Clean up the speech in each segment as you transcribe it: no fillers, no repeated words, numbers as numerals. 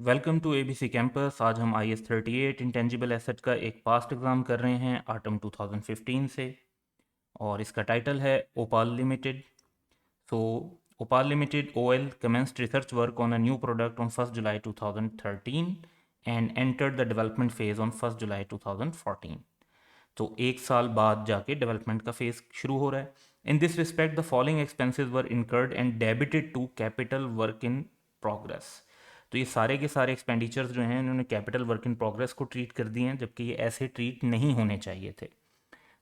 Welcome to ABC campus. आज हम IS-38 intangible asset का एक पास्ट एग्ज़ाम कर रहे हैं ऑटम 2015 से, और इसका टाइटल है Opal limited. So Opal limited OL commenced research work on a new product on 1st July 2013 and entered the development phase on 1st July 2014। तो एक साल बाद जाके डेवलपमेंट का फेज शुरू हो रहा है। In this respect the following expenses were incurred and debited to capital work in progress. तो ये सारे के सारे एक्सपेंडिचर्स जो हैं इन्होंने कैपिटल वर्क इन प्रोग्रेस को ट्रीट कर दिए हैं, जबकि ये ऐसे ट्रीट नहीं होने चाहिए थे।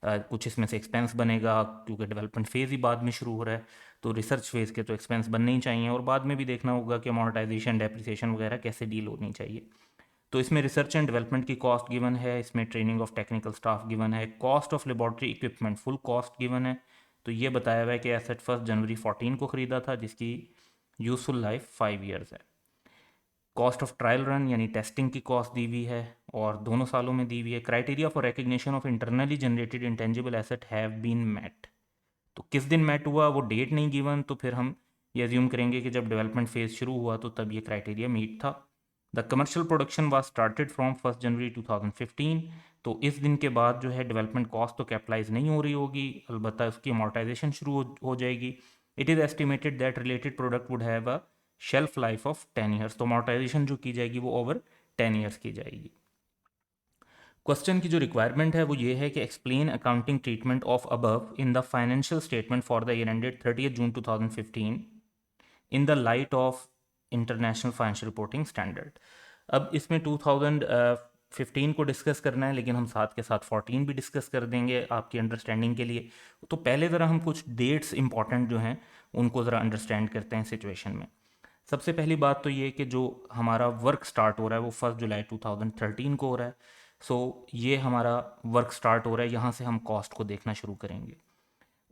कुछ इसमें से एक्सपेंस बनेगा क्योंकि डेवलपमेंट फेज़ ही बाद में शुरू हो रहा है, तो रिसर्च फेज़ के तो एक्सपेंस बनने ही चाहिए, और बाद में भी देखना होगा कि अमोर्टाइजेशन डेप्रिसिएशन वगैरह कैसे डील होनी चाहिए। तो इसमें रिसर्च एंड डेवलपमेंट की कॉस्ट गिवन है, इसमें training of technical staff given है, cost of laboratory equipment full cost given है। तो ये बताया हुआ है कि एसेट 1 जनवरी 14 को ख़रीदा था, जिसकी यूज़फुल लाइफ 5 ईयर्स है। कॉस्ट ऑफ ट्रायल रन यानी टेस्टिंग की कॉस्ट दी हुई है और दोनों सालों में दी हुई है। Criteria for recognition of internally generated intangible asset have been met. तो किस दिन मेट हुआ वो डेट नहीं गिवन, तो फिर हम ये अज्यूम करेंगे कि जब डेवलपमेंट फेज शुरू हुआ तो तब ये क्राइटेरिया मीट था। The commercial production was started from 1 जनवरी 2015। तो इस दिन के बाद जो है डेवलपमेंट कॉस्ट तो कैपिटलाइज नहीं हो रही होगी, अलबत्ता उसकी अमोर्टाइजेशन शुरू हो जाएगी। It is estimated that related product would have a shelf life of 10 years. तो अमोर्टाइजेशन जो की जाएगी वो ओवर 10 ईयर्स की जाएगी। क्वेश्चन की जो रिक्वायरमेंट है वो ये है कि explain accounting treatment of above in the financial statement for the year ended 30 June 2015 in the light of international financial reporting standard. अब इसमें 2015 को डिस्कस करना है, लेकिन हम साथ के साथ 14 भी डिस्कस कर देंगे आपकी अंडरस्टैंडिंग के लिए। तो पहले ज़रा हम कुछ डेट्स इंपॉर्टेंट जो हैं उनको ज़रा अंडरस्टैंड करते हैं सिचुएशन में। सबसे पहली बात तो ये कि जो हमारा वर्क स्टार्ट हो रहा है वो 1 जुलाई 2013 को हो रहा है। सो ये हमारा वर्क स्टार्ट हो रहा है, यहाँ से हम कॉस्ट को देखना शुरू करेंगे।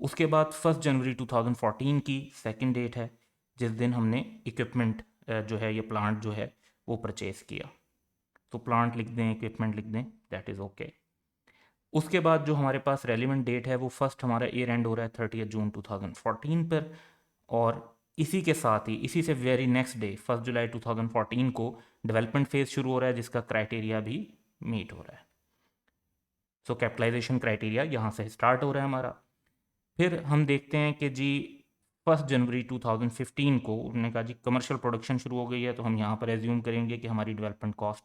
उसके बाद 1 जनवरी 2014 की सेकंड डेट है, जिस दिन हमने इक्विपमेंट जो है ये प्लांट जो है वो परचेज़ किया। तो प्लांट लिख दें, इक्विपमेंट लिख दें, दैट इज़ ओके। उसके बाद जो हमारे पास रेलिवेंट डेट है वो फर्स्ट हमारा ईयर एंड हो रहा है 30 जून 2014 पर, और इसी के साथ ही इसी से वेरी नेक्स्ट डे 1 जुलाई 2014 को डेवलपमेंट फेज शुरू हो रहा है, जिसका क्राइटेरिया भी मीट हो रहा है। सो कैपिटलाइजेशन क्राइटेरिया यहाँ से स्टार्ट हो रहा है हमारा। फिर हम देखते हैं कि जी 1 जनवरी 2015 को उन्होंने कहा जी कमर्शियल प्रोडक्शन शुरू हो गई है, तो हम यहाँ पर एज्यूम करेंगे कि हमारी डेवलपमेंट कॉस्ट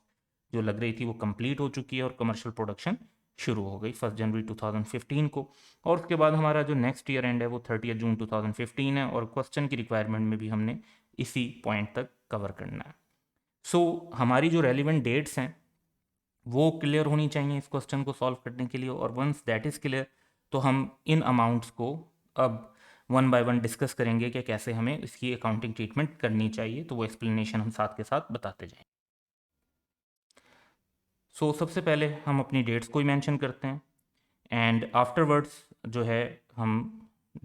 जो लग रही थी वो कंप्लीट हो चुकी है और कमर्शियल प्रोडक्शन शुरू हो गई 1 जनवरी 2015 को। और उसके बाद हमारा जो नेक्स्ट ईयर एंड है वो 30 जून 2015 है, और क्वेश्चन की रिक्वायरमेंट में भी हमने इसी पॉइंट तक कवर करना है। सो हमारी जो रेलिवेंट डेट्स हैं वो क्लियर होनी चाहिए इस क्वेश्चन को सॉल्व करने के लिए, और वंस दैट इज़ क्लियर तो हम इन अमाउंट्स को अब वन बाय वन डिस्कस करेंगे कि कैसे हमें इसकी अकाउंटिंग ट्रीटमेंट करनी चाहिए। तो वो एक्सप्लेनेशन हम साथ के साथ बताते जाएं। सबसे पहले हम अपनी डेट्स को ही मेंशन करते हैं, एंड आफ्टरवर्ड्स जो है हम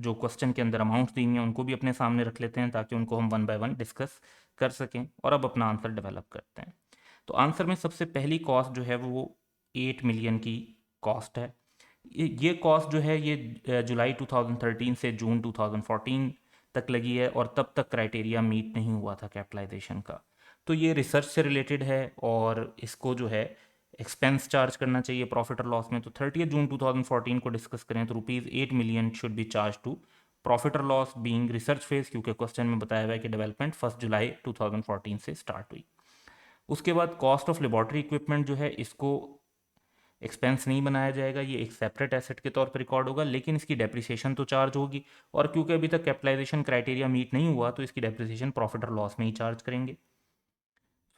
जो क्वेश्चन के अंदर अमाउंट्स दी हैं उनको भी अपने सामने रख लेते हैं, ताकि उनको हम वन बाय वन डिस्कस कर सकें और अब अपना आंसर डेवलप करते हैं। तो आंसर में सबसे पहली कॉस्ट जो है वो 8 मिलियन की कॉस्ट है। ये कॉस्ट जो है ये जुलाई 2013 से जून 2014 तक लगी है, और तब तक क्राइटेरिया मीट नहीं हुआ था कैपिटलाइजेशन का। तो ये रिसर्च से रिलेटेड है और इसको जो है एक्सपेंस चार्ज करना चाहिए प्रॉफिट और लॉस में। तो 30 जून 2014 को डिस्कस करें तो ₹8 million should be charge to profit और लॉस बीइंग रिसर्च फेज, क्योंकि क्वेश्चन में बताया हुआ है कि डेवलपमेंट 1 जुलाई 2014 से स्टार्ट हुई। उसके बाद कॉस्ट ऑफ लेबॉर्ट्री इक्विपमेंट जो है इसको एक्सपेंस नहीं बनाया जाएगा, ये एक सेपरेट एसेट के तौर पर रिकॉर्ड होगा, लेकिन इसकी डेप्रिसिएशन तो चार्ज होगी, और क्योंकि अभी तक कैपिटलाइजेशन क्राइटेरिया मीट नहीं हुआ तो इसकी डेप्रिसिएशन प्रॉफिट और लॉस में ही चार्ज करेंगे।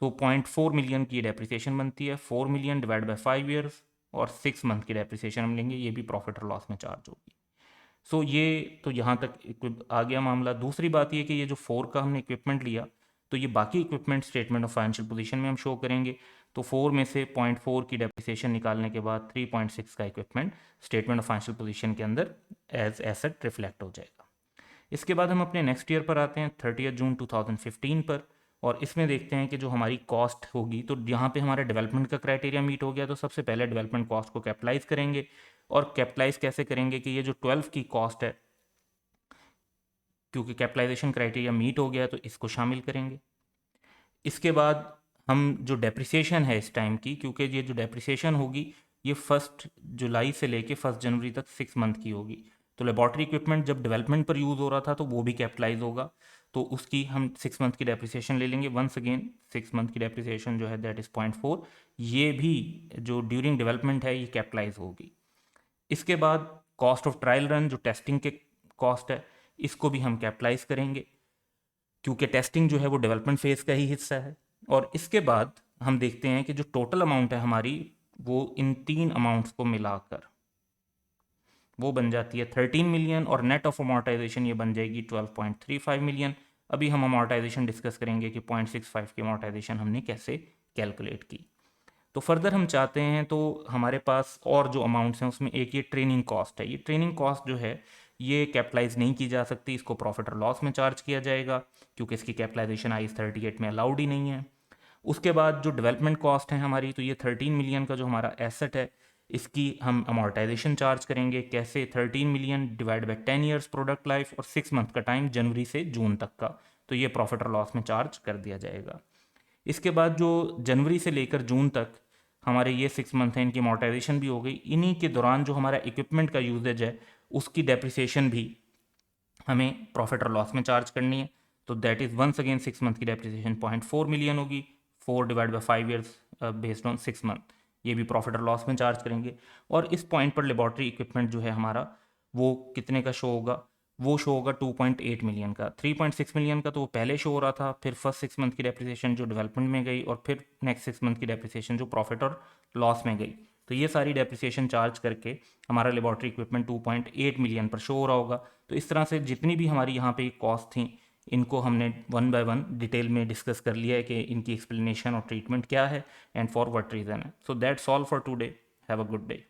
0.4 मिलियन की डेप्रिसिएशन बनती है, 4 मिलियन डिवाइड बाय 5 ईयर्स, और 6 मंथ की डेप्रिसिएशन हम लेंगे, ये भी प्रॉफिट और लॉस में चार्ज होगी। ये तो यहाँ तक आ गया मामला। दूसरी बात ये कि ये जो 4 का हमने इक्विपमेंट लिया, तो ये बाकी equipment statement of financial position में हम शो करेंगे। तो 4 में से 0.4 की डेप्रिसिएशन निकालने के बाद 3.6 का equipment statement of financial position के अंदर एज एसेट रिफ्लेक्ट हो जाएगा। इसके बाद हम अपने नेक्स्ट ईयर पर आते हैं 30 जून 2015 पर, और इसमें देखते हैं कि जो हमारी कॉस्ट होगी, तो यहाँ पे हमारा डेवलपमेंट का क्राइटेरिया मीट हो गया, तो सबसे पहले डेवलपमेंट कॉस्ट को कैपिटलाइज करेंगे। और कैपिटलाइज कैसे करेंगे कि ये जो 12 की कॉस्ट है, क्योंकि कैपिटलाइजेशन क्राइटेरिया मीट हो गया तो इसको शामिल करेंगे। इसके बाद हम जो डेप्रिसिएशन है इस टाइम की, क्योंकि ये जो डेप्रिसिएशन होगी ये 1 जुलाई से लेके 1 जनवरी तक 6 मंथ की होगी। तो लेबॉर्ट्री इक्विपमेंट जब डेवलपमेंट पर यूज़ हो रहा था तो वो भी कैपिटलाइज होगा, तो उसकी हम 6 मंथ की डेप्रिसिएशन ले लेंगे। वंस अगेन 6 मंथ की डेप्रिसिएशन जो है दैट इज़ 0.4, ये भी जो ड्यूरिंग डेवलपमेंट है ये कैपिटलाइज होगी। इसके बाद कॉस्ट ऑफ ट्रायल रन, जो टेस्टिंग के कॉस्ट है, इसको भी हम कैपिटलाइज करेंगे क्योंकि टेस्टिंग जो है वो डेवलपमेंट फेज़ का ही हिस्सा है। और इसके बाद हम देखते हैं कि जो टोटल अमाउंट है हमारी, वो इन 3 अमाउंट्स को मिलाकर वो बन जाती है 13 मिलियन, और नेट ऑफ अमोर्टाइजेशन ये बन जाएगी 12.35 मिलियन। अभी हम अमोर्टाइजेशन डिस्कस करेंगे कि 0.65 की अमोर्टाइजेशन हमने कैसे कैलकुलेट की। तो फर्दर हम चाहते हैं तो हमारे पास और जो अमाउंट्स हैं उसमें एक ये ट्रेनिंग कॉस्ट है। ये ट्रेनिंग कॉस्ट जो है ये कैपिटलाइज नहीं की जा सकती, इसको प्रॉफिट और लॉस में चार्ज किया जाएगा क्योंकि इसकी कैपिटलाइजेशन IAS 38 में अलाउड ही नहीं है। उसके बाद जो डेवलपमेंट कॉस्ट है हमारी, तो ये 13 मिलियन का जो हमारा एसेट है इसकी हम अमोर्टाइजेशन चार्ज करेंगे। कैसे? 13 million divide by 10 years product life और 6 मंथ का टाइम, जनवरी से जून तक का, तो ये प्रॉफिट और लॉस में चार्ज कर दिया जाएगा। इसके बाद जो जनवरी से लेकर जून तक हमारे ये 6 मंथ हैं, इनकी अमोर्टाइजेशन भी हो गई। इन्हीं के दौरान जो हमारा इक्विपमेंट का यूजेज है उसकी डेप्रिसिएशन भी हमें प्रॉफिट और लॉस में चार्ज करनी है। तो that is once again 6 month की डेप्रिसिएशन 0.4 मिलियन होगी। 4 divide by 5 years based on 6 month, ये भी प्रॉफिट और लॉस में चार्ज करेंगे। और इस पॉइंट पर लेबॉर्ट्री इक्विपमेंट जो है हमारा वो कितने का शो होगा? वो शो होगा 2.8 मिलियन का। 3.6 मिलियन का तो वो पहले शो हो रहा था, फिर फर्स्ट 6 मंथ की डेप्रिसिएशन जो डेवलपमेंट में गई, और फिर नेक्स्ट 6 मंथ की डेप्रिसिएशन जो प्रॉफिट और लॉस में गई। तो ये सारी डेप्रिसिएशन चार्ज करके हमारा लेबॉर्ट्री इक्विपमेंट 2.8 मिलियन पर शो हो रहा होगा। तो इस तरह से जितनी भी हमारी यहाँ पे कॉस्ट थी, इनको हमने वन बाय वन डिटेल में डिस्कस कर लिया है कि इनकी एक्सप्लेनेशन और ट्रीटमेंट क्या है एंड फॉर व्हाट रीज़न है। So that's all for today. Have a good day.